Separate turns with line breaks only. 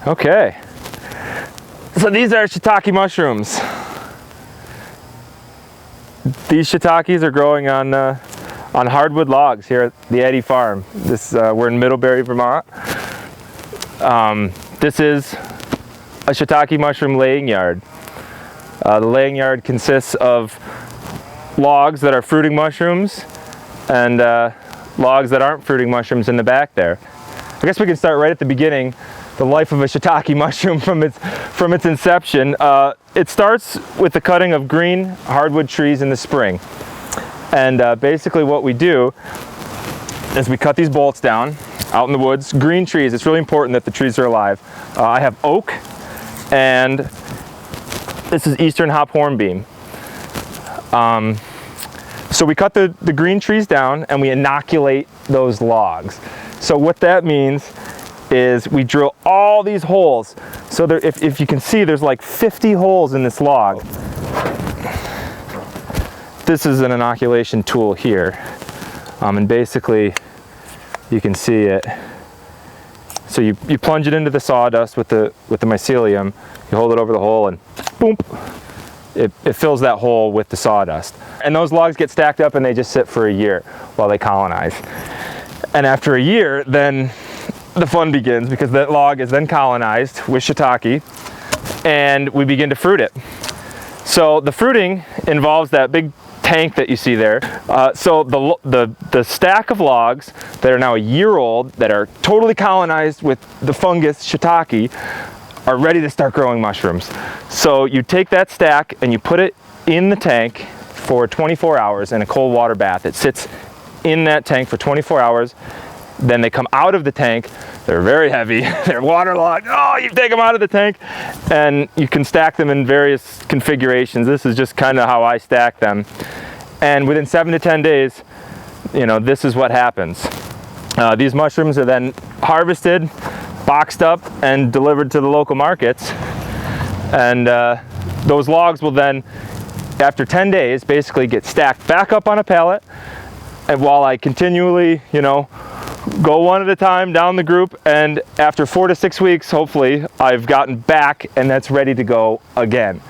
Okay, so these are shiitake mushrooms. These shiitakes are growing on hardwood logs here at the Eddy Farm. We're in Middlebury, Vermont. This is a shiitake mushroom laying yard. The laying yard consists of logs that are fruiting mushrooms and logs that aren't fruiting mushrooms in the back there. I guess we can start right at the beginning, the life of a shiitake mushroom from its inception. It starts with the cutting of green hardwood trees in the spring. And basically what we do is we cut these bolts down out in the woods. Green trees, it's really important that the trees are alive. I have oak, and this is eastern hop hornbeam. So we cut the green trees down and we inoculate those logs. So what that means is we drill all these holes. So there, if you can see, there's like 50 holes in this log. This is an inoculation tool here. And basically you can see it. So you plunge it into the sawdust with the mycelium, you hold it over the hole and boom, it fills that hole with the sawdust. And those logs get stacked up and they just sit for a year while they colonize. And after a year, then the fun begins, because that log is then colonized with shiitake and we begin to fruit it. So the fruiting involves that big tank that you see there. So the stack of logs that are now a year old, that are totally colonized with the fungus shiitake, are ready to start growing mushrooms. So you take that stack and you put it in the tank for 24 hours in a cold water bath. It sits in that tank for 24 hours. Then they come out of the tank. They're very heavy. They're waterlogged. Oh, you take them out of the tank and you can stack them in various configurations. This is just kind of how I stack them. And within 7 to 10 days, this is what happens. These mushrooms are then harvested, boxed up, and delivered to the local markets. And those logs will then, after 10 days, basically get stacked back up on a pallet. And while I continually, go one at a time down the group, and after 4 to 6 weeks, hopefully, I've gotten back and that's ready to go again.